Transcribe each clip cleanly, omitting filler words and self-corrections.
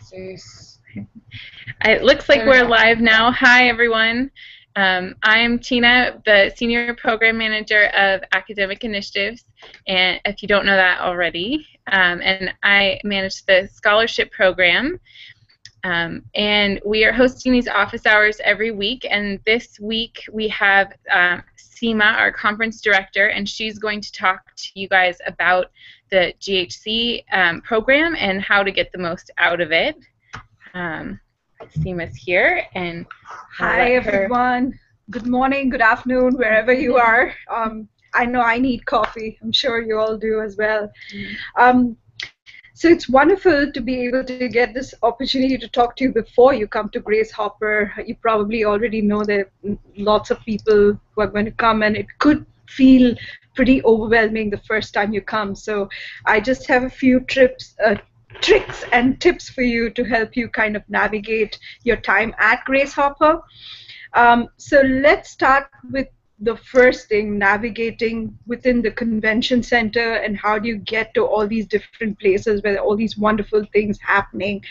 Zeus. It looks like we're live now. Hi, everyone. I'm Tina, the Senior Program Manager of Academic Initiatives, and if you don't know that already, and I manage the scholarship program. And we are hosting these office hours every week, and this week we have Seema, our conference director, and she's going to talk to you guys about the GHC program and how to get the most out of it. Seema's here, and Hi everyone. Good morning, good afternoon, wherever you are. I know I need coffee. I'm sure you all do as well. So it's wonderful to be able to get this opportunity to talk to you before you come to Grace Hopper. You probably already know there are lots of people who are going to come, and it could feel pretty overwhelming the first time you come. So I just have a few tricks and tips for you to help you kind of navigate your time at Grace Hopper. So let's start with the first thing, navigating within the convention center, and how do you get to all these different places where all these wonderful things happening.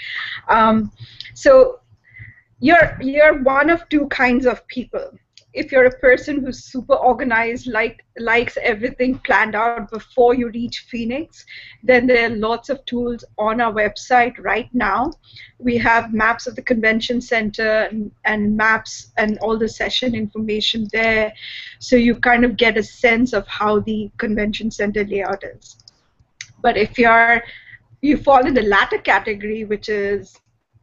So you're one of two kinds of people. If you're a person who's super organized, likes everything planned out before you reach Phoenix, then there are lots of tools on our website right now. We have maps of the convention center and maps and all the session information there, so you kind of get a sense of how the convention center layout is. But if you fall in the latter category, which is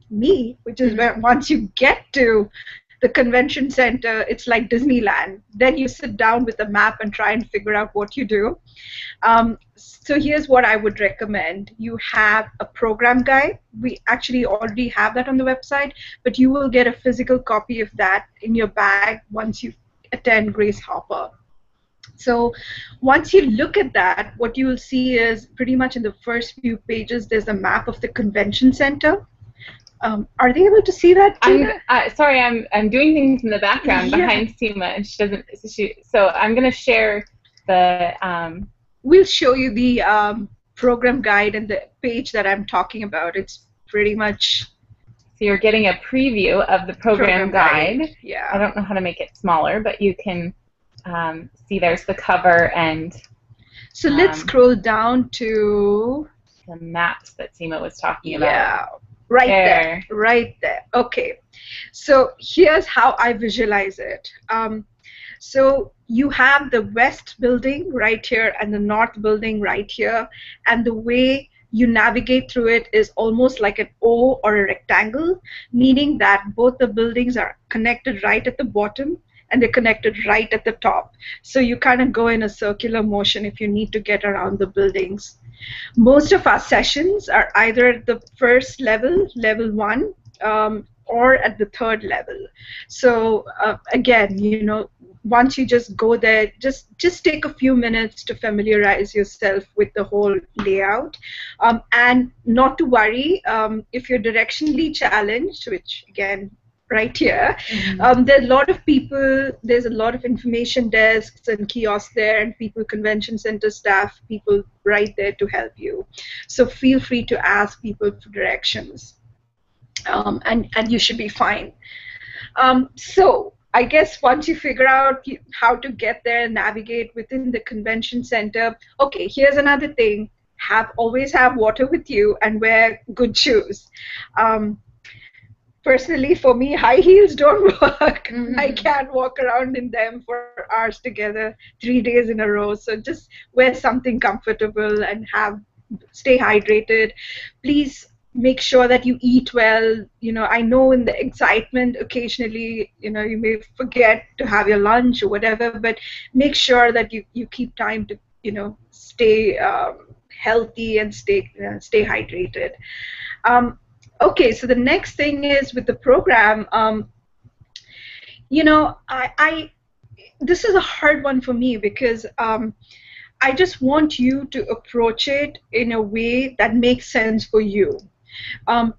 me, which is where once you get to the convention center, it's like Disneyland. Then you sit down with a map and try and figure out what you do. So here's what I would recommend. You have a program guide. We actually already have that on the website, but you will get a physical copy of that in your bag once you attend Grace Hopper. So once you look at that, what you will see is pretty much in the first few pages, there's a map of the convention center. Are they able to see that? Sorry, I'm doing things in the background behind Seema, and she doesn't. So I'm going to share the. We'll show you the program guide and the page that I'm talking about. It's pretty much. So you're getting a preview of the program guide. Yeah. I don't know how to make it smaller, but you can see there's the cover and. So let's scroll down to the maps that Seema was talking about. Yeah. Right there. Okay, so here's how I visualize it. So you have the west building right here and the north building right here, and the way you navigate through it is almost like an O or a rectangle, meaning that both the buildings are connected right at the bottom and they're connected right at the top. So you kind of go in a circular motion if you need to get around the buildings. Most of our sessions are either at the first level, level 1, or at the third level. So again, once you just go there, just take a few minutes to familiarize yourself with the whole layout. And not to worry, if you're directionally challenged, which again, right here. There are a lot of people, there's a lot of information desks and kiosks there, and convention center staff, people right there to help you. So feel free to ask people for directions, and you should be fine. So I guess once you figure out how to get there and navigate within the convention center, okay, here's another thing. Always have water with you and wear good shoes. Personally, for me, high heels don't work. I can't walk around in them for hours together, 3 days in a row. So just wear something comfortable and stay hydrated. Please make sure that you eat well. I know in the excitement, occasionally, you may forget to have your lunch or whatever, but make sure that you keep time to, stay healthy and stay hydrated. Okay, so the next thing is with the program, this is a hard one for me because I just want you to approach it in a way that makes sense for you.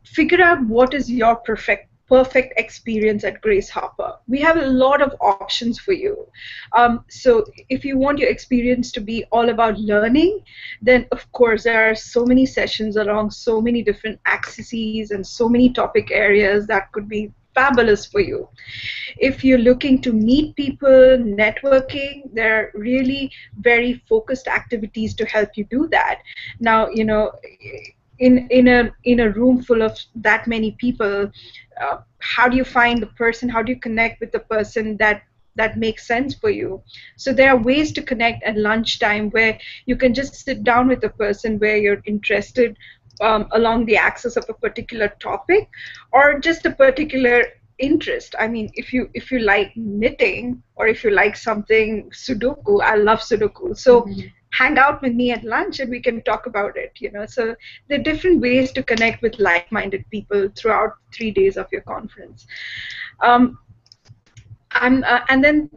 Figure out what is your perfect experience at Grace Hopper. We have a lot of options for you. So if you want your experience to be all about learning, then of course there are so many sessions along so many different axes and so many topic areas that could be fabulous for you. If you're looking to meet people, networking, there are really very focused activities to help you do that. Now, in a room full of that many people, how do you find the person? How do you connect with the person that makes sense for you? So there are ways to connect at lunchtime where you can just sit down with a person where you're interested along the axis of a particular topic or just a particular interest. I mean, if you like knitting or if you like something Sudoku, I love Sudoku. So hang out with me at lunch and we can talk about it. So there are different ways to connect with like-minded people throughout 3 days of your conference. And then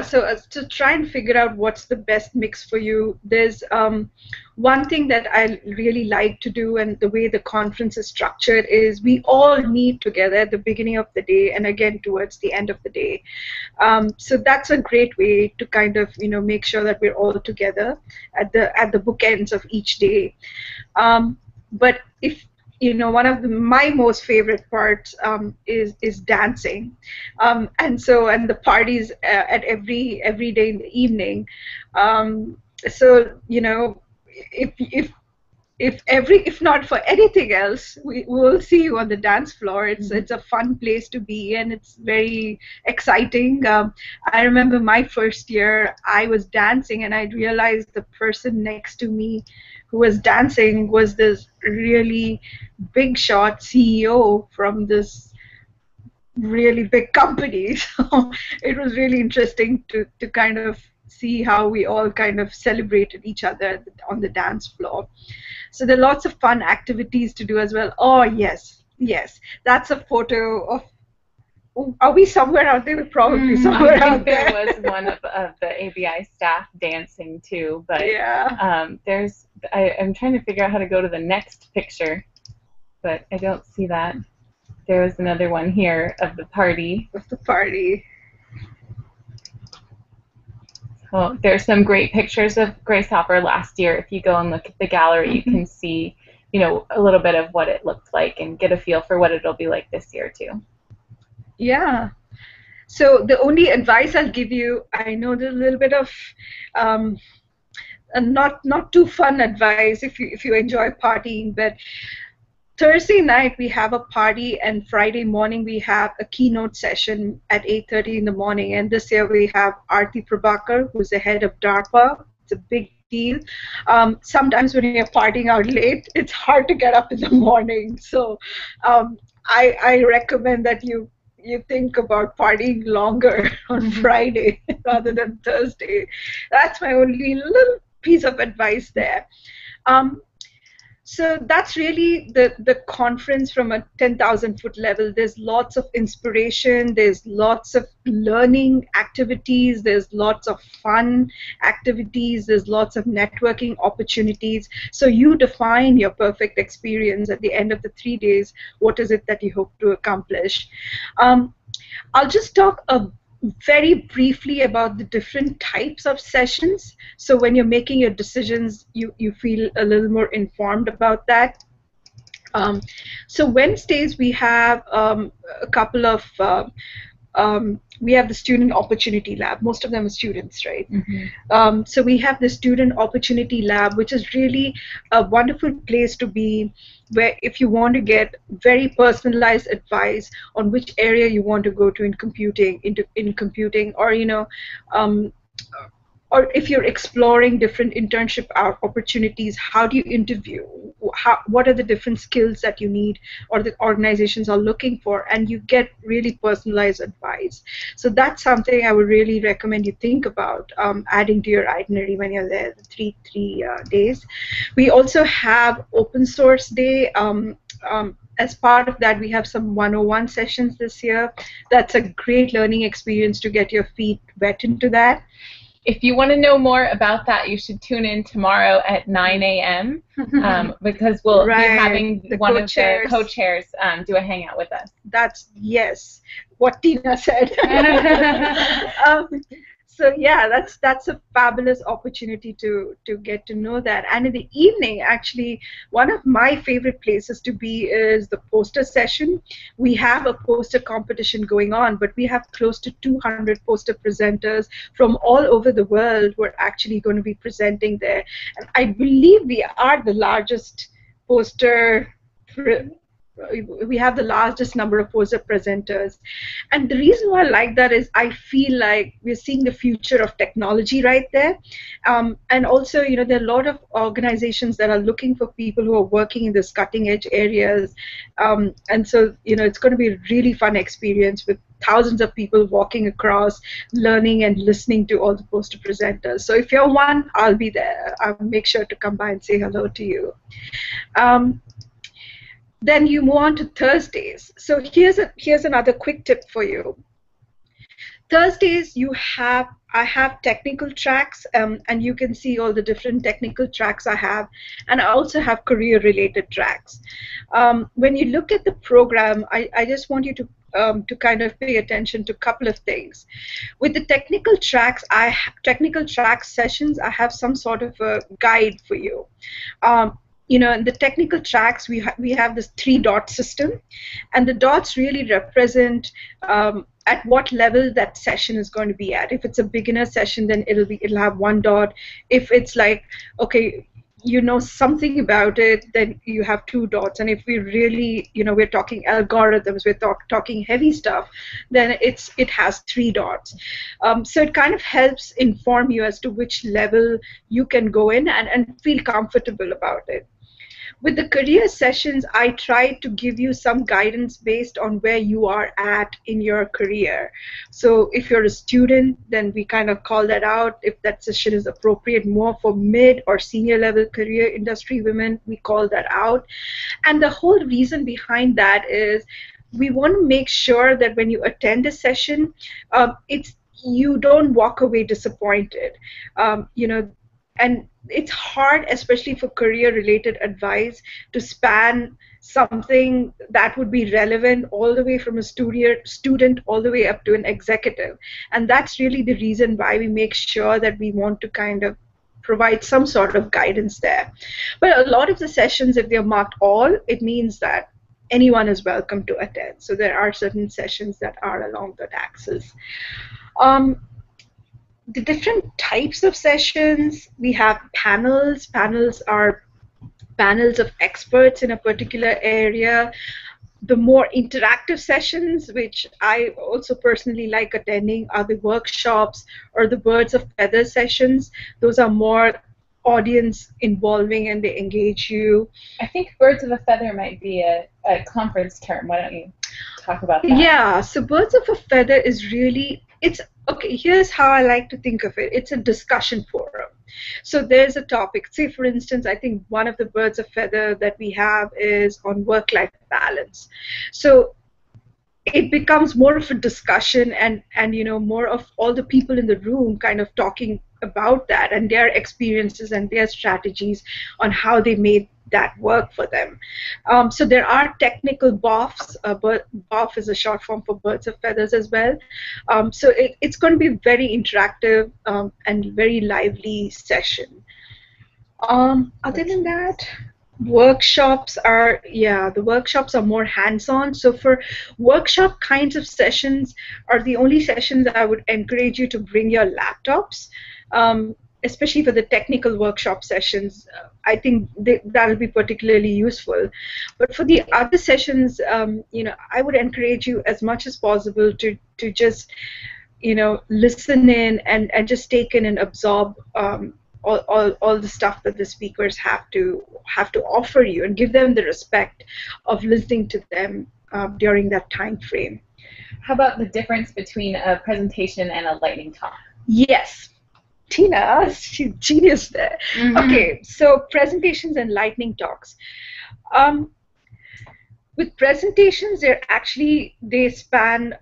so to try and figure out what's the best mix for you, there's one thing that I really like to do, and the way the conference is structured is we all meet together at the beginning of the day and again towards the end of the day. So that's a great way to kind of make sure that we're all together at the bookends of each day. But if one of my most favorite parts is dancing, and the parties at every day in the evening. So if not for anything else, we will see you on the dance floor. It's a fun place to be, and it's very exciting. I remember my first year, I was dancing, and I realized the person next to me who was dancing was this really big shot CEO from this really big company. So it was really interesting to kind of see how we all kind of celebrated each other on the dance floor. So there are lots of fun activities to do as well. Oh, yes, that's a photo of. Are we somewhere out there? We're probably somewhere out there. There was one of the ABI staff dancing too, but yeah. I'm trying to figure out how to go to the next picture, but I don't see that. There was another one here of the party. Well, there's some great pictures of Grace Hopper last year. If you go and look at the gallery, you can see, a little bit of what it looked like and get a feel for what it'll be like this year too. Yeah. So the only advice I'll give you, I know there's a little bit of not too fun advice if you enjoy partying, but Thursday night we have a party and Friday morning we have a keynote session at 8:30 in the morning. And this year we have Aarti Prabhakar, who's the head of DARPA. It's a big deal. Sometimes when you're partying out late, it's hard to get up in the morning. So I recommend that you think about partying longer on Friday rather than Thursday. That's my only little piece of advice there. So that's really the conference from a 10,000-foot level. There's lots of inspiration. There's lots of learning activities. There's lots of fun activities. There's lots of networking opportunities. So you define your perfect experience at the end of the 3 days. What is it that you hope to accomplish? I'll just talk very briefly about the different types of sessions. So when you're making your decisions, you feel a little more informed about that. So Wednesdays we have a couple of we have the Student Opportunity Lab. Most of them are students, right? So we have the Student Opportunity Lab, which is really a wonderful place to be, where if you want to get very personalized advice on which area you want to go to in computing, or or if you're exploring different internship opportunities, how do you interview? What are the different skills that you need or the organizations are looking for? And you get really personalized advice. So that's something I would really recommend you think about adding to your itinerary when you're there, the three days. We also have Open Source Day. As part of that, we have some 101 sessions this year. That's a great learning experience to get your feet wet into that. if you want to know more about that, you should tune in tomorrow at 9 a.m. Because we'll be having one of the co-chairs do a hangout with us. That's, yes, what Tina said. So yeah, that's a fabulous opportunity to get to know that. And in the evening, actually, one of my favorite places to be is the poster session. We have a poster competition going on, but we have close to 200 poster presenters from all over the world who are actually going to be presenting there. And I believe we are the largest poster. We have the largest number of poster presenters, and the reason why I like that is I feel like we're seeing the future of technology right there, and also, you know, there are a lot of organizations that are looking for people who are working in this cutting edge areas, and so, you know, it's going to be a really fun experience with thousands of people walking across, learning and listening to all the poster presenters. So if you're one, I'll be there. I'll make sure to come by and say hello to you. Then you move on to Thursdays. So here's another quick tip for you. Thursdays I have technical tracks, and you can see all the different technical tracks I have, and I also have career-related tracks. When you look at the program, I just want you to kind of pay attention to a couple of things. With the technical track sessions, I have some sort of a guide for you. You know, in the technical tracks, we have this 3-dot system, and the dots really represent at what level that session is going to be at. If it's a beginner session, then it'll have 1 dot. If it's like, okay, you know something about it, then you have 2 dots. And if we really, you know, we're talking algorithms, we're talking heavy stuff, then it has 3 dots. So it kind of helps inform you as to which level you can go in and feel comfortable about it. With the career sessions, I try to give you some guidance based on where you are at in your career. So if you're a student, then we kind of call that out. If that session is appropriate more for mid or senior level career industry women, we call that out. And the whole reason behind that is we want to make sure that when you attend a session, you don't walk away disappointed. You know, and it's hard, especially for career-related advice, to span something that would be relevant all the way from a student all the way up to an executive. And that's really the reason why we make sure that we want to kind of provide some sort of guidance there. But a lot of the sessions, if they're marked all, it means that anyone is welcome to attend. So there are certain sessions that are along that axis. The different types of sessions, we have panels. Panels are panels of experts in a particular area. The more interactive sessions, which I also personally like attending, are the workshops or the birds of feather sessions. Those are more audience involving and they engage you. I think birds of a feather might be a conference term. Why don't you talk about that? Yeah, so birds of a feather is really, okay, here's how I like to think of it. It's a discussion forum. So there's a topic. Say, for instance, I think one of the birds of feather that we have is on work-life balance. So it becomes more of a discussion and you know, more of all the people in the room kind of talking about that and their experiences and their strategies on how they made that work for them. So there are technical BOFs. BOF is a short form for birds of feathers as well. So it's going to be very interactive and very lively session. Other than that, workshops are, the workshops are more hands-on. So for workshop kinds of sessions are the only sessions I would encourage you to bring your laptops. Especially for the technical workshop sessions, I think that will be particularly useful. But for the other sessions, you know, I would encourage you as much as possible to just, you know, listen in and just take in and absorb all the stuff that the speakers have to offer you, and give them the respect of listening to them during that time frame. How about the difference between a presentation and a lightning talk? Yes. Tina, she's genius there. Mm-hmm. Okay, so presentations and lightning talks. With presentations, they span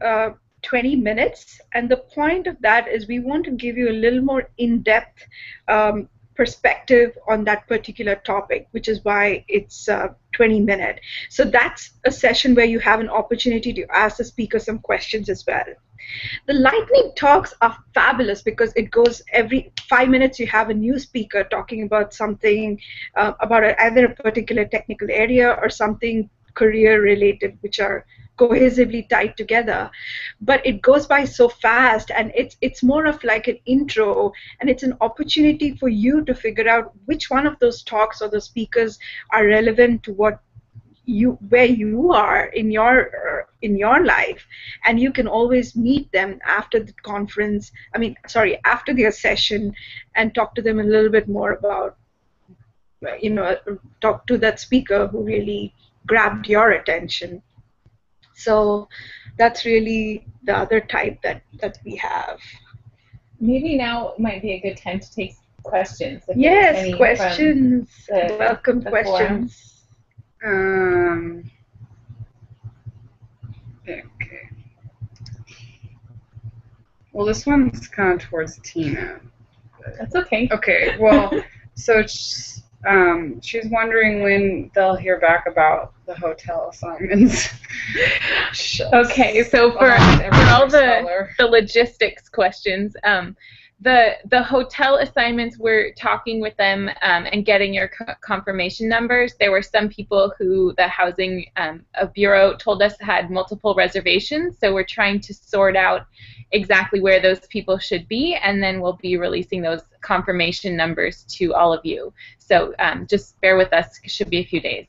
20 minutes, and the point of that is we want to give you a little more in-depth perspective on that particular topic, which is why it's 20-minute. So that's a session where you have an opportunity to ask the speaker some questions as well. The lightning talks are fabulous because it goes every 5 minutes. You have a new speaker talking about something, about either a particular technical area or something career related, which are cohesively tied together. But it goes by so fast, and it's more of like an intro, and it's an opportunity for you to figure out which one of those talks or those speakers are relevant to where you are in your life, and you can always meet them after the conference. After their session, and talk to them a little bit more about, talk to that speaker who really grabbed your attention. So that's really the other type that we have. Maybe now might be a good time to take questions. Yes, questions. Welcome questions. Okay. Well, this one's kind of towards Tina. That's okay. Okay. Well, so she's wondering when they'll hear back about the hotel assignments. Okay, so for all the logistics questions, the hotel assignments, we're talking with them and getting your confirmation numbers. There were some people who the housing bureau told us had multiple reservations, so we're trying to sort out exactly where those people should be, and then we'll be releasing those confirmation numbers to all of you. So just bear with us. It should be a few days.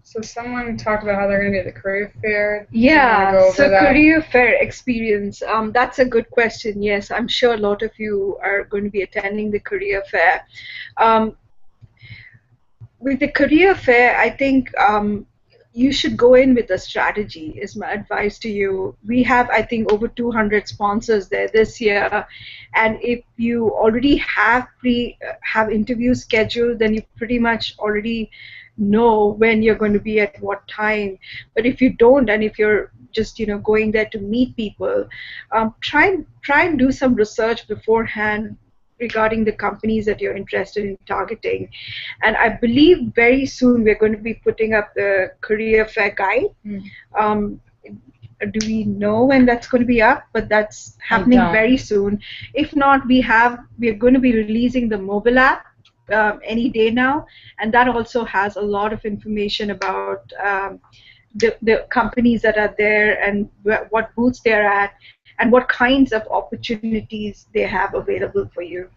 So someone talked about how they're going to be at the career fair. Yeah, so career fair experience. That's a good question. Yes, I'm sure a lot of you are going to be attending the career fair. With the career fair, I think you should go in with a strategy, is my advice to you. We have, I think, over 200 sponsors there this year, and if you already have interviews scheduled, then you pretty much already know when you're going to be at what time. But if you don't, and if you're just going there to meet people, try and do some research beforehand regarding the companies that you're interested in targeting. And I believe very soon we're going to be putting up the career fair guide. Do we know when that's going to be up? But that's happening very soon. If not, we're going to be releasing the mobile app any day now, and that also has a lot of information about the companies that are there and what booths they're at and what kinds of opportunities they have available for you.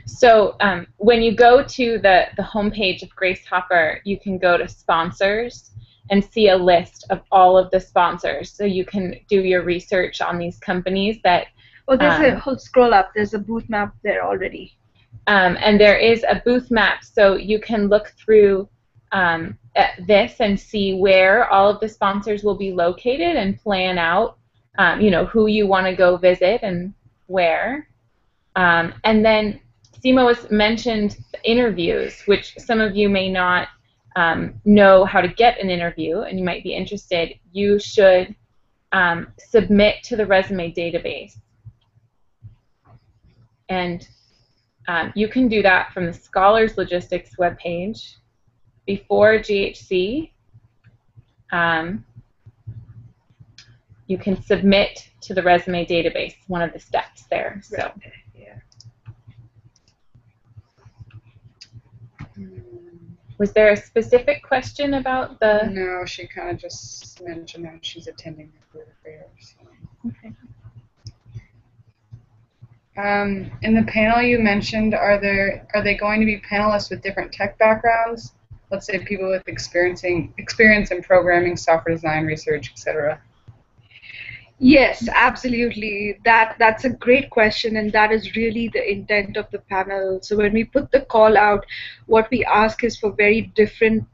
So when you go to the homepage of Grace Hopper, you can go to sponsors and see a list of all of the sponsors, so you can do your research on these companies that. Oh, there's a scroll up. There's a booth map there already. And there is a booth map, so you can look through this and see where all of the sponsors will be located and plan out, who you want to go visit and where. And then Seema was mentioned interviews, which some of you may not know how to get an interview, and you might be interested. You should submit to the resume database. And you can do that from the Scholars Logistics webpage before GHC. You can submit to the resume database, one of the steps there. So. Right. Yeah. Was there a specific question about the? No, she kind of just mentioned that she's attending the career fair. So. Okay. In the panel you mentioned, are they going to be panelists with different tech backgrounds? Let's say people with experience in programming, software design, research, etc. Yes, absolutely. That's a great question, and that is really the intent of the panel. So when we put the call out, what we ask is for very different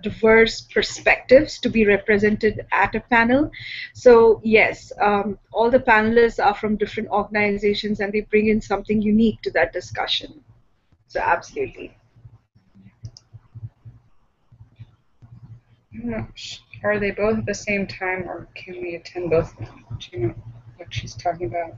diverse perspectives to be represented at a panel. So yes, all the panelists are from different organizations, and they bring in something unique to that discussion. So absolutely. Are they both at the same time, or can we attend both of them? Do you know what she's talking about?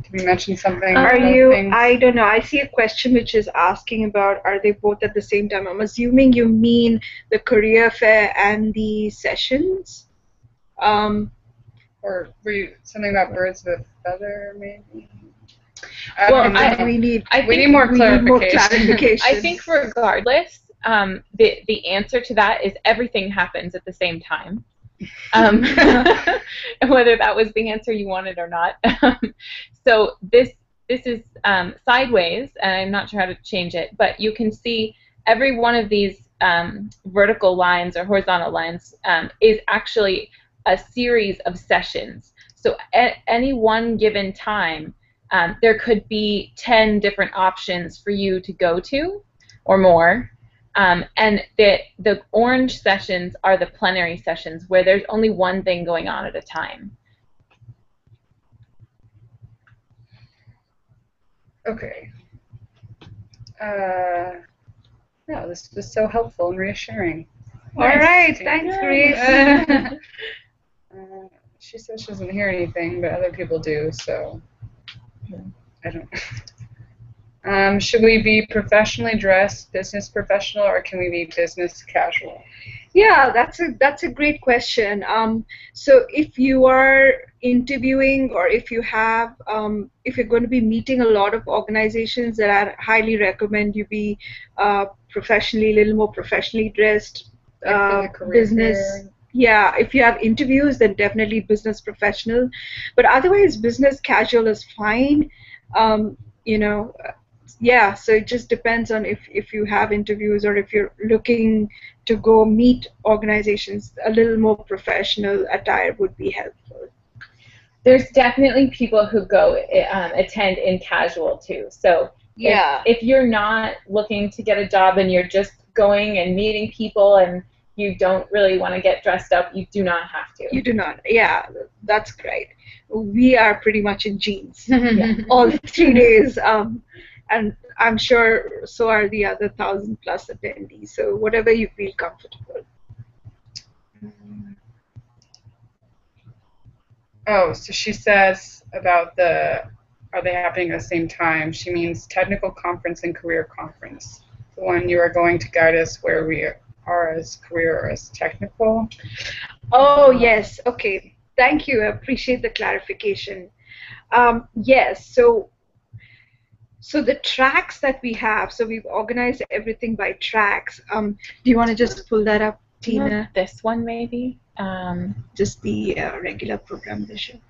Did we mention something? Are about you, things? I don't know, I see a question which is asking about are they both at the same time? I'm assuming you mean the career fair and the sessions. Or were you something about birds with feather, maybe? Well, We need we need more clarification. clarification. I think regardless, the answer to that is everything happens at the same time. Whether that was the answer you wanted or not. So this is sideways, and I'm not sure how to change it, but you can see every one of these vertical lines or horizontal lines is actually a series of sessions. So at any one given time, there could be 10 different options for you to go to or more. And the orange sessions are the plenary sessions where there's only one thing going on at a time. Okay. No, this was so helpful and reassuring. All right, thanks, Grace. She says she doesn't hear anything, but other people do, so I don't. Should we be professionally dressed, business professional, or can we be business casual? Yeah, that's a great question. So if you are interviewing, or if you have, if you're going to be meeting a lot of organizations, that I highly recommend you be professionally, a little more professionally dressed. Like Business. fair. Yeah, if you have interviews, then definitely business professional. But otherwise, business casual is fine. You know, yeah, so it just depends on if you have interviews or if you're looking to go meet organizations. A little more professional attire would be helpful. There's definitely people who go attend in casual too. So yeah, if you're not looking to get a job and you're just going and meeting people and you don't really want to get dressed up, you do not have to. You do not. Yeah, that's great. We are pretty much in jeans all 3 days. And I'm sure so are the other 1,000+ attendees. So whatever you feel comfortable. Oh, so she says about are they happening at the same time? She means technical conference and career conference. The one you are going to guide us where we are as career or as technical. Oh, yes. Okay. Thank you. I appreciate the clarification. Yes. So the tracks that we have, so we've organized everything by tracks. Do you want to just pull that up, Tina? This one maybe? Just the regular program vision.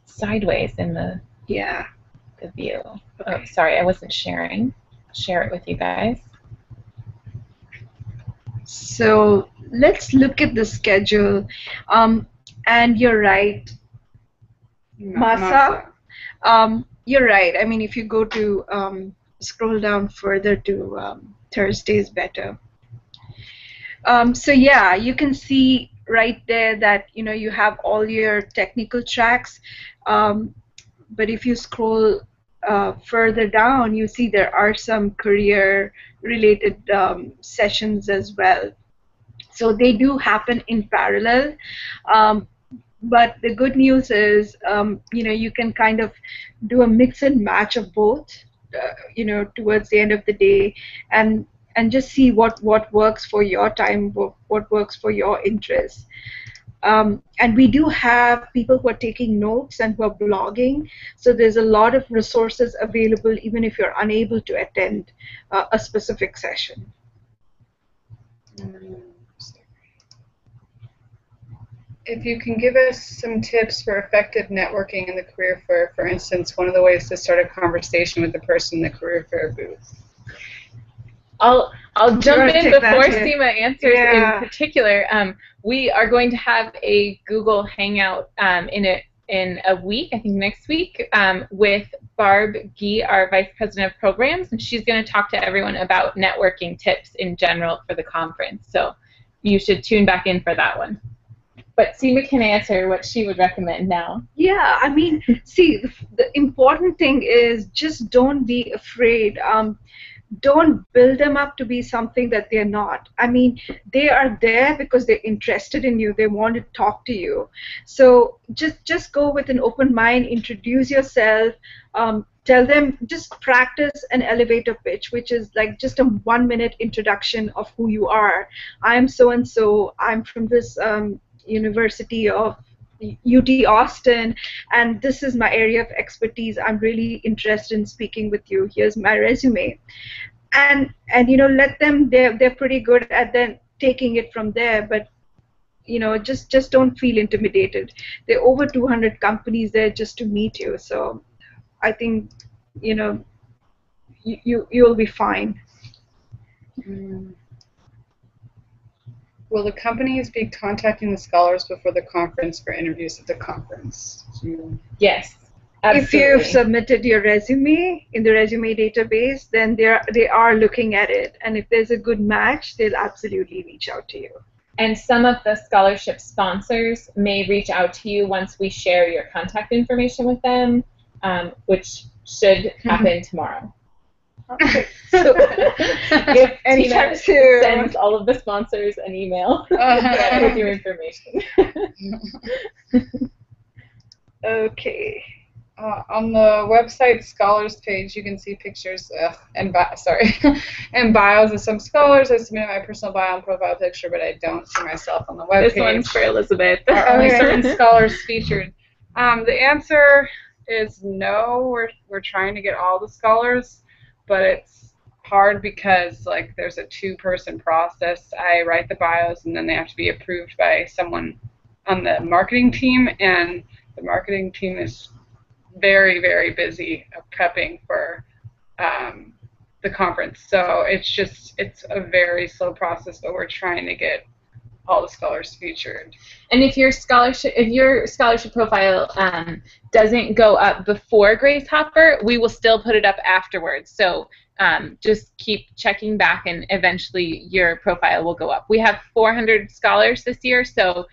Sideways in the view. Okay. Oh, sorry, I wasn't sharing. I'll share it with you guys. So let's look at the schedule. And you're right, Masa. You're right. I mean, if you go to scroll down further to Thursday is better. So yeah, you can see right there that you have all your technical tracks. But if you scroll further down, you see there are some career-related sessions as well. So they do happen in parallel. But the good news is, you can kind of do a mix and match of both, towards the end of the day, and just see what works for your time, what works for your interests. And we do have people who are taking notes and who are blogging, so there's a lot of resources available even if you're unable to attend a specific session. If you can give us some tips for effective networking in the career fair, for instance, one of the ways to start a conversation with the person in the career fair booth. I'll jump in before Seema answers in particular. We are going to have a Google Hangout in a week, I think next week, with Barb Gee, our Vice President of Programs, and she's going to talk to everyone about networking tips in general for the conference. So you should tune back in for that one. But Seema can answer what she would recommend now. Yeah, I mean, see, the important thing is just don't be afraid. don't build them up to be something that they're not. I mean, they are there because they're interested in you. They want to talk to you. So just go with an open mind, introduce yourself, tell them, just practice an elevator pitch, which is like just a 1-minute introduction of who you are. I'm so and so. I'm from this University of UT Austin, and this is my area of expertise. I'm really interested in speaking with you. Here's my resume, and let them. They're pretty good at then taking it from there. But just don't feel intimidated. There are over 200 companies there just to meet you. So I think you'll be fine. Will the companies be contacting the scholars before the conference for interviews at the conference? Yes, absolutely. If you've submitted your resume in the resume database, then they are looking at it, and if there's a good match, they'll absolutely reach out to you. And some of the scholarship sponsors may reach out to you once we share your contact information with them, which should happen tomorrow. Okay. So if anytime Tina sends all of the sponsors an email with your information. Okay. On the website scholars page, you can see pictures and bios of some scholars. I submitted my personal bio and profile picture, but I don't see myself on the web page. This one's for Elizabeth. Are only certain scholars featured? The answer is no. We're trying to get all the scholars, but it's hard because there's a 2-person process. I write the bios, and then they have to be approved by someone on the marketing team, and the marketing team is very, very busy prepping for the conference. So it's a very slow process, but we're trying to get all the scholars featured. And if your scholarship profile doesn't go up before Grace Hopper, we will still put it up afterwards. So just keep checking back, and eventually your profile will go up. We have 400 scholars this year, so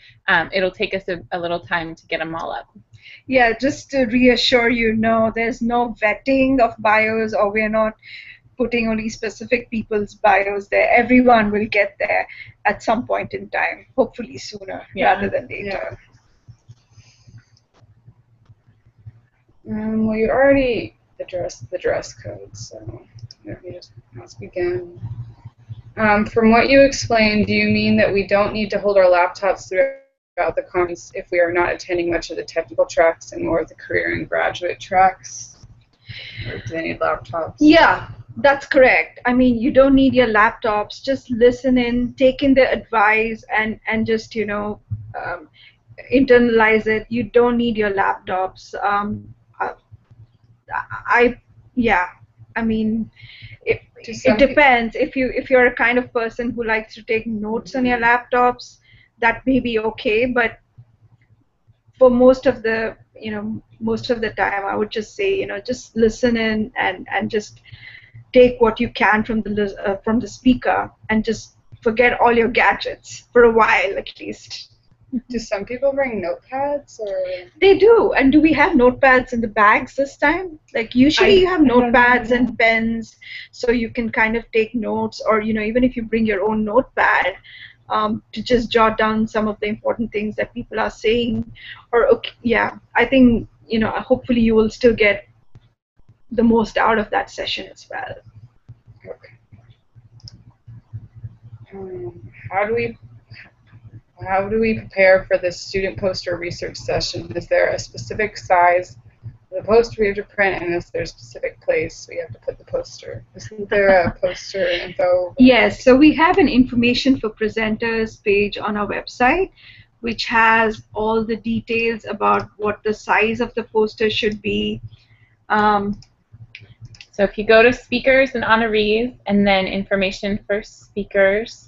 it'll take us a little time to get them all up. Yeah, just to reassure you, no, there's no vetting of bios, or we're not putting only specific people's bios there. Everyone will get there at some point in time, hopefully sooner rather than later. Yeah. Well, you already addressed the dress code, so let's begin. From what you explained, do you mean that we don't need to hold our laptops throughout the conference if we are not attending much of the technical tracks and more of the career and graduate tracks? Or do they need laptops? Yeah, that's correct. I mean, you don't need your laptops. Just listen in, take in the advice, and just internalize it. You don't need your laptops. I mean, it depends. If you're a kind of person who likes to take notes on your laptops, that may be okay. But for most of the time, I would just say, just listen in and just take what you can from the speaker, and just forget all your gadgets for a while at least. Do some people bring notepads, or? They do. And do we have notepads in the bags this time? Usually you have notepads and pens, so you can kind of take notes, or even if you bring your own notepad, to just jot down some of the important things that people are saying. I think hopefully you will still get the most out of that session as well. Okay. How do we prepare for this student poster research session? Is there a specific size of the poster we have to print, and is there a specific place we have to put the poster? Isn't there a poster info? Yes, so we have an information for presenters page on our website, which has all the details about what the size of the poster should be. So if you go to speakers and honorees, and then information for speakers,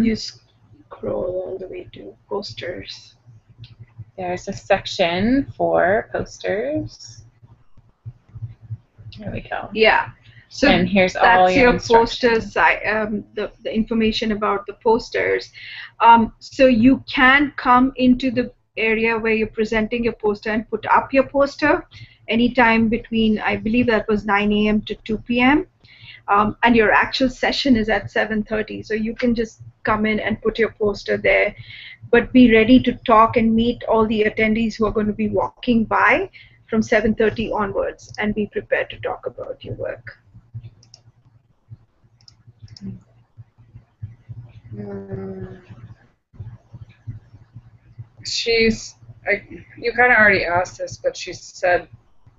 you scroll all the way to posters. There's a section for posters. There we go. Yeah. So and here's all your posters, the information about the posters. So you can come into the area where you're presenting your poster and put up your poster. anytime between, I believe that was 9 a.m. to 2 p.m. And your actual session is at 7:30. So you can just come in and put your poster there, but be ready to talk and meet all the attendees who are going to be walking by from 7:30 onwards, and be prepared to talk about your work. You kind of already asked this, but she said,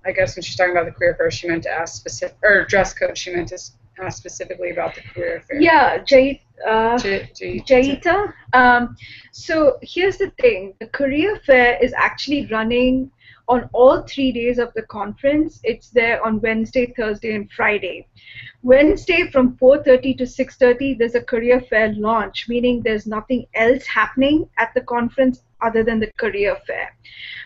I guess when she's talking about the career fair, she meant to ask specific, or dress code, she meant to ask specifically about the career fair. Yeah, Jaita. So here's the thing. The career fair is actually running on all 3 days of the conference. It's there on Wednesday, Thursday, and Friday. Wednesday from 4:30 to 6:30, there's a career fair launch, meaning there's nothing else happening at the conference other than the career fair.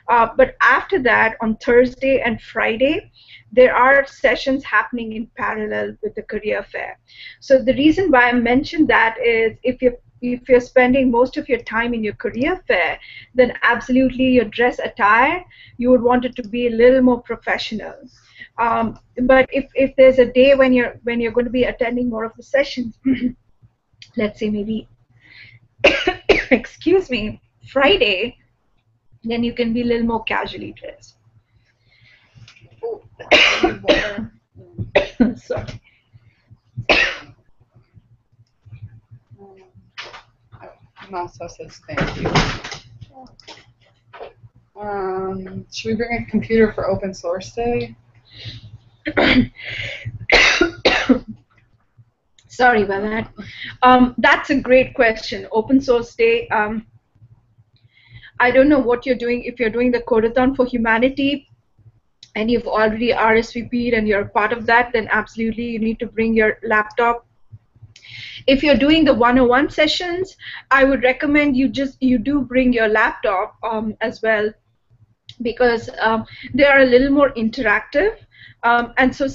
But after that, on Thursday and Friday, there are sessions happening in parallel with the career fair. So the reason why I mentioned that is if you're spending most of your time in your career fair, then absolutely your dress attire, you would want it to be a little more professional. But if there's a day when you're going to be attending more of the sessions, let's say maybe, excuse me, Friday, then you can be a little more casually dressed. Oh, sorry. Masa says thank you. Should we bring a computer for open source day? Sorry about that. That's a great question. Open source day. I don't know what you're doing. If you're doing the Codathon for Humanity and you've already RSVP'd and you're part of that, then absolutely you need to bring your laptop. If you're doing the 101 sessions, I would recommend you do bring your laptop as well, because they are a little more interactive. And so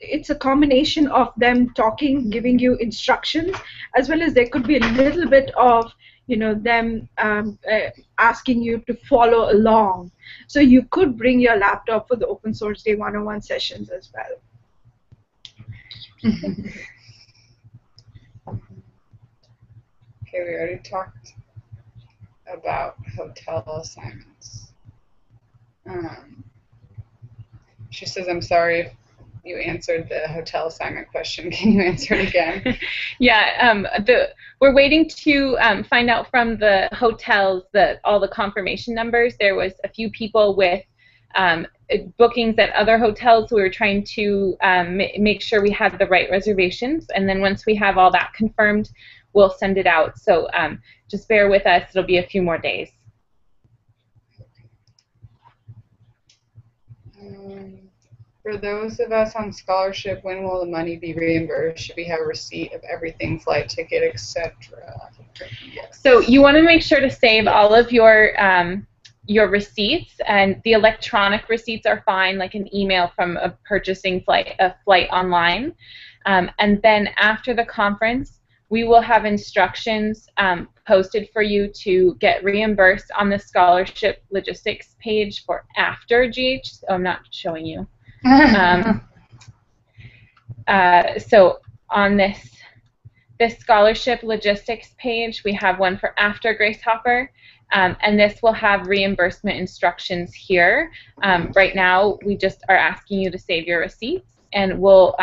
it's a combination of them talking, giving you instructions, as well as there could be a little bit of them asking you to follow along. So you could bring your laptop for the Open Source Day 101 sessions as well. Okay, we already talked about hotel assignments. She says, I'm sorry if you answered the hotel assignment question. Can you answer it again? Yeah, we're waiting to find out from the hotels all the confirmation numbers. There was a few people with bookings at other hotels. We were trying to make sure we had the right reservations, and then once we have all that confirmed, we'll send it out. So just bear with us. It'll be a few more days. For those of us on scholarship, when will the money be reimbursed? Should we have a receipt of everything, flight ticket, etc.? Yes. So you want to make sure to save all of your receipts, and the electronic receipts are fine, like an email from a flight online. And then after the conference, we will have instructions posted for you to get reimbursed on the scholarship logistics page for after GH. Oh, I'm not showing you. So on this scholarship logistics page, we have one for after Grace Hopper, and this will have reimbursement instructions here. Right now, we just are asking you to save your receipts, and we'll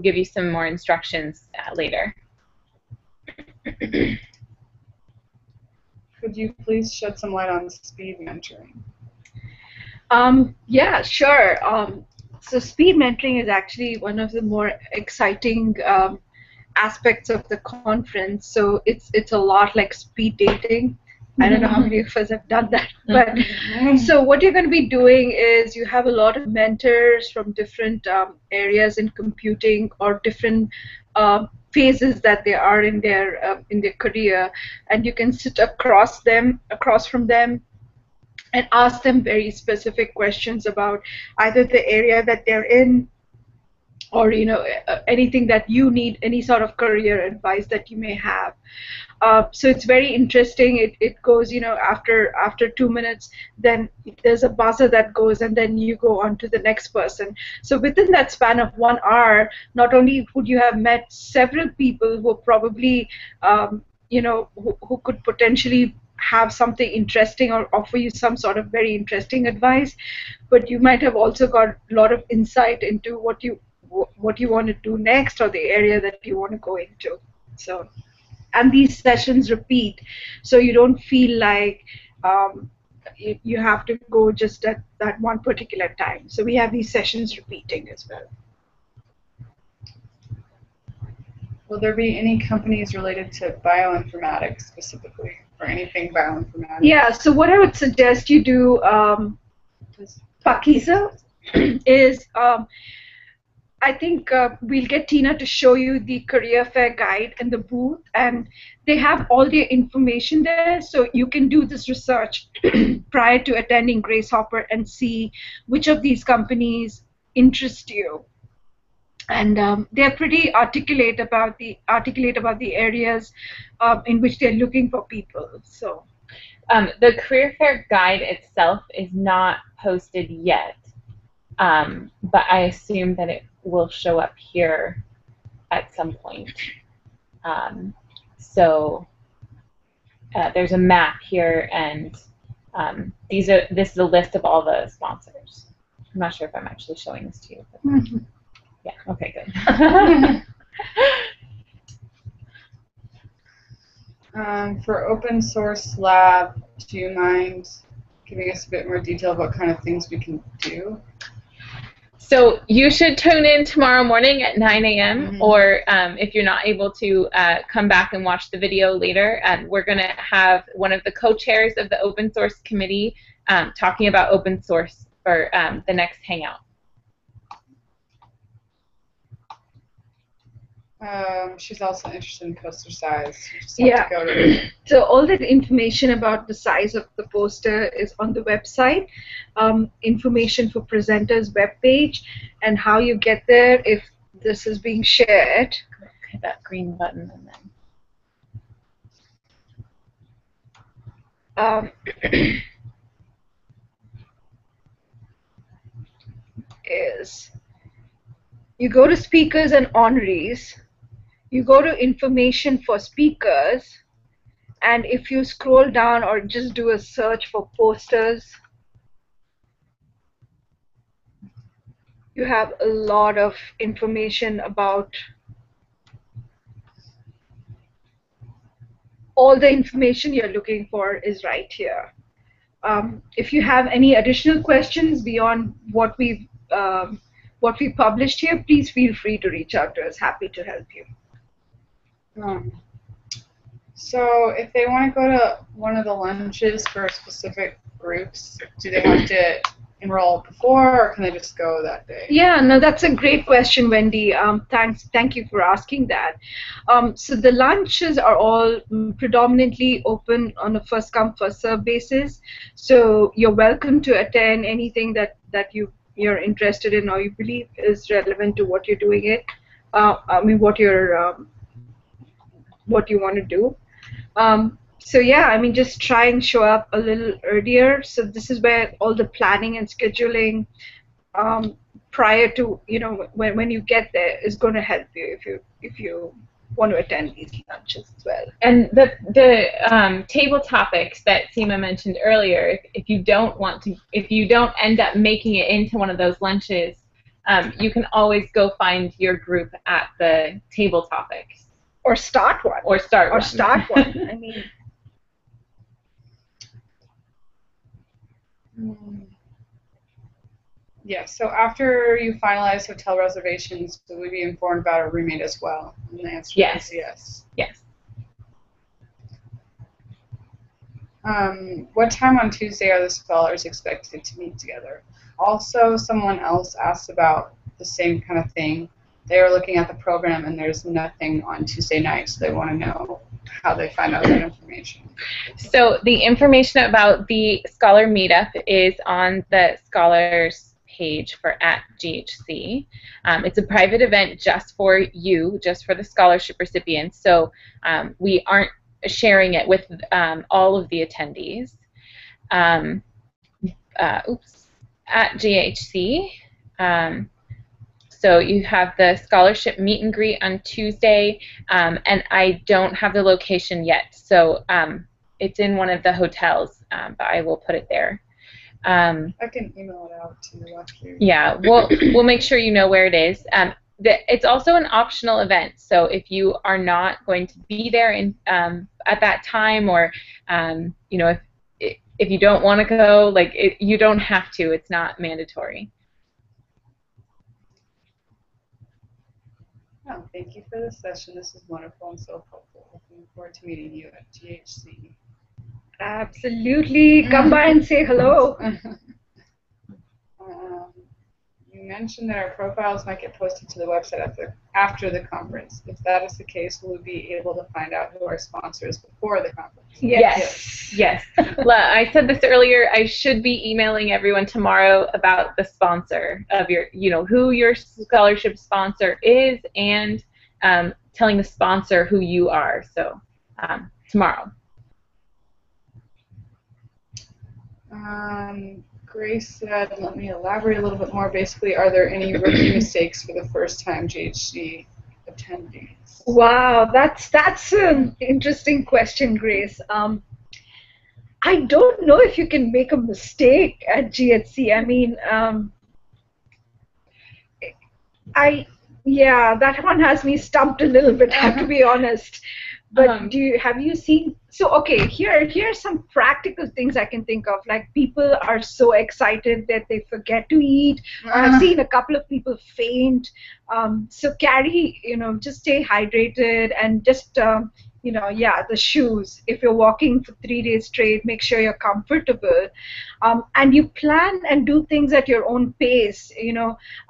give you some more instructions later. Could you please shed some light on speed mentoring? Yeah, sure. So speed mentoring is actually one of the more exciting aspects of the conference. So it's a lot like speed dating. I don't know how many of us have done that, but so what you're going to be doing is you have a lot of mentors from different areas in computing or different phases that they are in their career, and you can sit across from them and ask them very specific questions about either the area that they're in, or anything that you need, any sort of career advice that you may have. So it's very interesting. It goes, after 2 minutes, then there's a buzzer that goes, and then you go on to the next person. So within that span of 1 hour, not only would you have met several people who probably, who could potentially have something interesting or offer you some sort of very interesting advice, but you might have also got a lot of insight into what you want to do next, or the area that you want to go into. So, and these sessions repeat, so you don't feel like you have to go just at that one particular time. So we have these sessions repeating as well. Will there be any companies related to bioinformatics specifically, or anything bioinformatics? Yeah, so what I would suggest you do, Pakiza, is I think we'll get Tina to show you the career fair guide in the booth, and they have all the information there, so you can do this research prior to attending Grace Hopper and see which of these companies interest you. And they're pretty articulate about the areas in which they're looking for people. So the career fair guide itself is not posted yet, but I assume that it will show up here at some point. So there's a map here, and this is a list of all the sponsors. I'm not sure if I'm actually showing this to you. But yeah, okay, good. For Open Source Lab, do you mind giving us a bit more detail of what kind of things we can do? So you should tune in tomorrow morning at 9 a.m. Or if you're not able to, come back and watch the video later. And we're going to have one of the co-chairs of the Open Source Committee talking about open source for the next Hangout. She's also interested in poster size. Yeah. So all that information about the size of the poster is on the website. Information for presenters webpage, and how you get there if this is being shared. Hit that green button and then. Is you go to speakers and honorees. You go to information for speakers, and if you scroll down or just do a search for posters, you have a lot of information about all the information you're looking for is right here. If you have any additional questions beyond what we published here, please feel free to reach out to us. Happy to help you. So if they want to go to one of the lunches for specific groups, do they have to enroll before, or can they just go that day? Yeah, no, that's a great question, Wendy. Thank you for asking that. So the lunches are all predominantly open on a first come, first serve basis. So you're welcome to attend anything that you're interested in or you believe is relevant to what you're doing it. What you want to do. So yeah, I mean, just try and show up a little earlier. So this is where all the planning and scheduling prior to, when you get there is going to help you if you want to attend these lunches as well. And the table topics that Seema mentioned earlier, if you don't end up making it into one of those lunches, you can always go find your group at the table topics. Or start one. Or start one. I mean. Yeah, so after you finalize hotel reservations, will we be informed about a roommate as well? And the answer is yes. Yes. What time on Tuesday are the scholars expected to meet together? Also, someone else asked about the same kind of thing. They were looking at the program and there's nothing on Tuesday night, so they want to know how they find out that information. So the information about the Scholar Meetup is on the Scholars page for @GHC. It's a private event just for you, just for the scholarship recipients. So we aren't sharing it with all of the attendees. At GHC. So you have the scholarship meet and greet on Tuesday, and I don't have the location yet, so it's in one of the hotels, but I will put it there. I can email it out to you after. Yeah, we'll make sure you know where it is. It's also an optional event, so if you are not going to be there at that time, or you know, if you don't want to go, like you don't have to. It's not mandatory. Oh, thank you for this session. This is wonderful and so helpful. Looking forward to meeting you at GHC. Absolutely. Come by and say hello. You mentioned that our profiles might get posted to the website after the conference. If that is the case, will we be able to find out who our sponsor is before the conference? Yes. I said this earlier. I should be emailing everyone tomorrow about the sponsor of your, you know, who your scholarship sponsor is, and telling the sponsor who you are. So tomorrow. Grace said, let me elaborate a little bit more. Basically, are there any rookie mistakes for the first-time GHC attendees? Wow, that's an interesting question, Grace. I don't know if you can make a mistake at GHC. I mean, that one has me stumped a little bit, I have to be honest. But have you seen? So okay, here's some practical things I can think of. Like, people are so excited that they forget to eat. I've seen a couple of people faint. So carry, just stay hydrated, and just the shoes. If you're walking for 3 days straight, make sure you're comfortable, and you plan and do things at your own pace.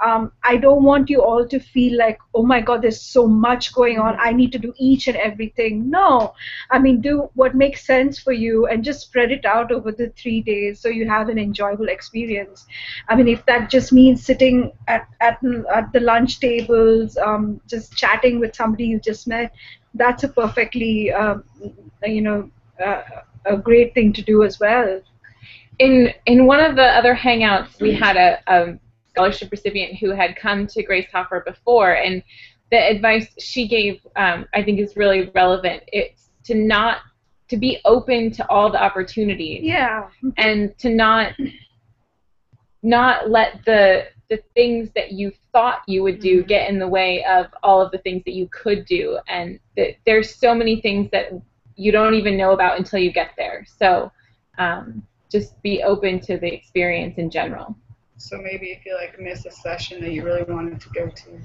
I don't want you all to feel like, oh my God, there's so much going on, I need to do each and everything. No, I mean, do what makes sense for you and just spread it out over the 3 days so you have an enjoyable experience. I mean, if that just means sitting at the lunch tables, just chatting with somebody you just met, that's a perfectly, a great thing to do as well. In one of the other hangouts, we had a scholarship recipient who had come to Grace Hopper before, and the advice she gave, I think, is really relevant. It's to be open to all the opportunities. Yeah. And to not let the things that you thought you would do get in the way of all of the things that you could do. And there's so many things that you don't even know about until you get there. So just be open to the experience in general. So maybe if you miss a session that you really wanted to go to,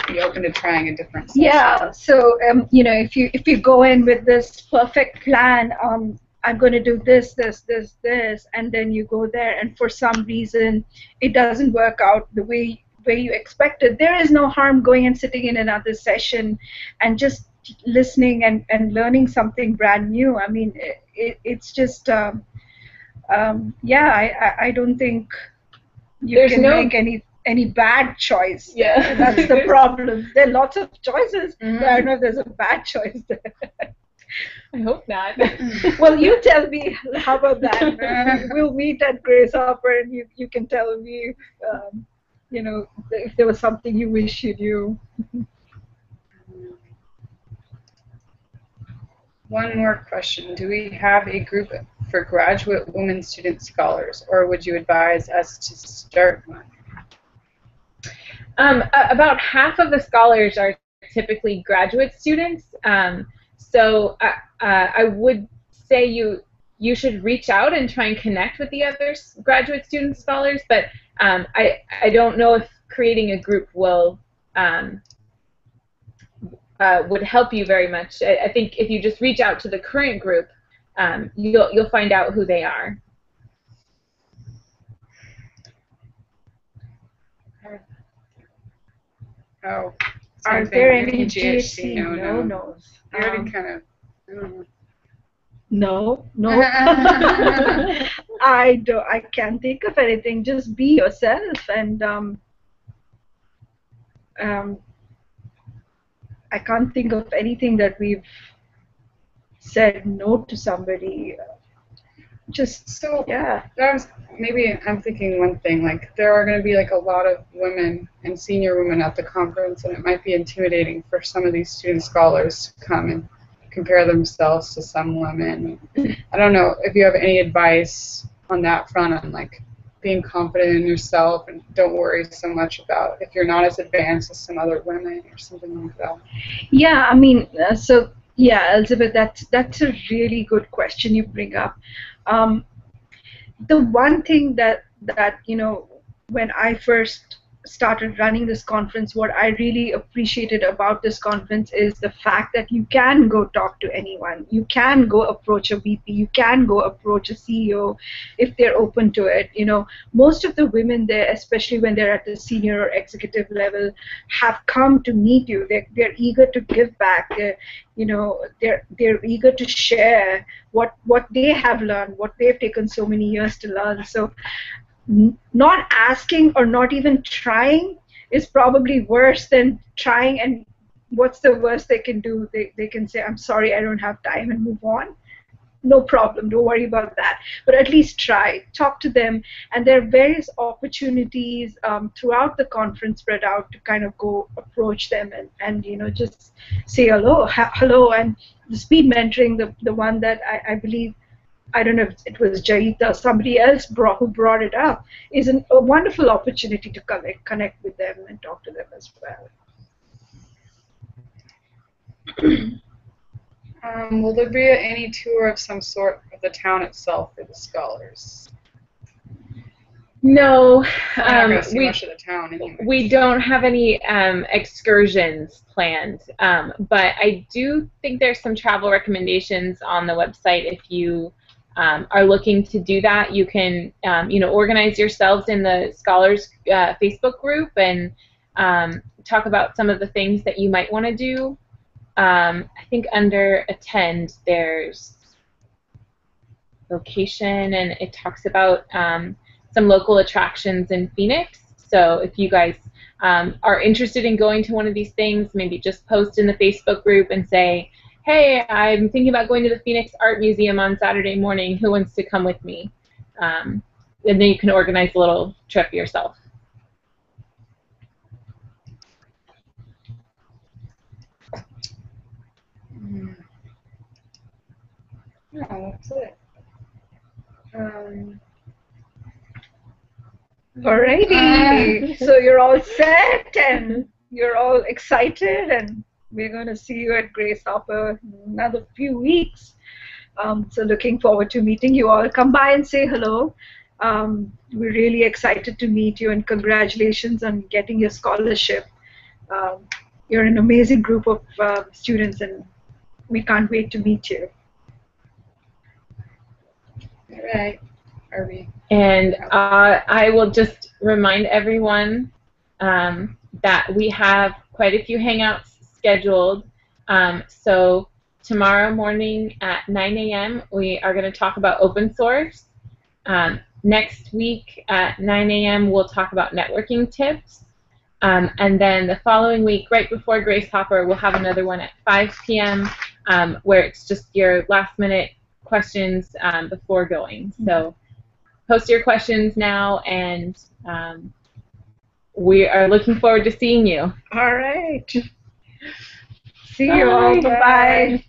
be open to trying a different session. Yeah. So if you go in with this perfect plan, I'm going to do this, and then you go there, and for some reason it doesn't work out the way you expected, there is no harm going and sitting in another session and just listening and learning something brand new. I mean, it's just, I don't think you can make any bad choice. Yeah. That's the problem. There are lots of choices, but I don't know if there's a bad choice there. I hope not. Well, you tell me, how about that? We'll meet at Grace Hopper, and you can tell me, if there was something you wish you knew. One more question. Do we have a group for graduate women student scholars, or would you advise us to start one? About half of the scholars are typically graduate students. So I would say you should reach out and try and connect with the other graduate student scholars, but I don't know if creating a group would help you very much. I think if you just reach out to the current group, you'll find out who they are. Oh, are there any GHC no-nos? I already kind of. No. I can't think of anything. Just be yourself, and I can't think of anything that we've said no to somebody. Just So yeah. maybe I'm thinking one thing, like there are going to be like a lot of women and senior women at the conference, and it might be intimidating for some of these student scholars to come and compare themselves to some women. I don't know if you have any advice on that front, on like being confident in yourself and don't worry so much about if you're not as advanced as some other women or something like that. Yeah, I mean, so yeah, Elizabeth, that's a really good question you bring up. The one thing that when I first started running this conference, what I really appreciated about this conference is the fact that you can go talk to anyone. You can go approach a VP. You can go approach a CEO if they're open to it. Most of the women there, especially when they're at the senior or executive level, have come to meet you. They're eager to give back. They're eager to share what they have learned, what they've taken so many years to learn. So not asking or not even trying is probably worse than trying, and what's the worst they can do? They can say, I'm sorry, I don't have time, and move on. No problem, don't worry about that. But at least try, talk to them, and there are various opportunities throughout the conference spread out to kind of go approach them and just say hello. And the speed mentoring, the one that I believe, I don't know if it was Jaita or somebody else who brought it up, is a wonderful opportunity to connect with them and talk to them as well. Will there be any tour of some sort of the town itself for the scholars? No, much of the town anyway. We don't have any excursions planned, but I do think there's some travel recommendations on the website. If you are looking to do that, you can organize yourselves in the Scholars Facebook group and talk about some of the things that you might want to do. I think under attend there's location, and it talks about some local attractions in Phoenix. So if you guys are interested in going to one of these things, maybe just post in the Facebook group and say, hey, I'm thinking about going to the Phoenix Art Museum on Saturday morning. Who wants to come with me? And then you can organize a little trip yourself. Yeah, that's it. Alrighty, so you're all set and you're all excited, and we're going to see you at Grace Hopper in another few weeks. So looking forward to meeting you all. Come by and say hello. We're really excited to meet you, and congratulations on getting your scholarship. You're an amazing group of students, and we can't wait to meet you. All right. Are we? And I will just remind everyone that we have quite a few hangouts scheduled. So tomorrow morning at 9 a.m. we are going to talk about open source. Next week at 9 a.m. we'll talk about networking tips. And then the following week, right before Grace Hopper, we'll have another one at 5 p.m. Where it's just your last-minute questions before going. So post your questions now, and we are looking forward to seeing you. All right. See you all. Bye-bye.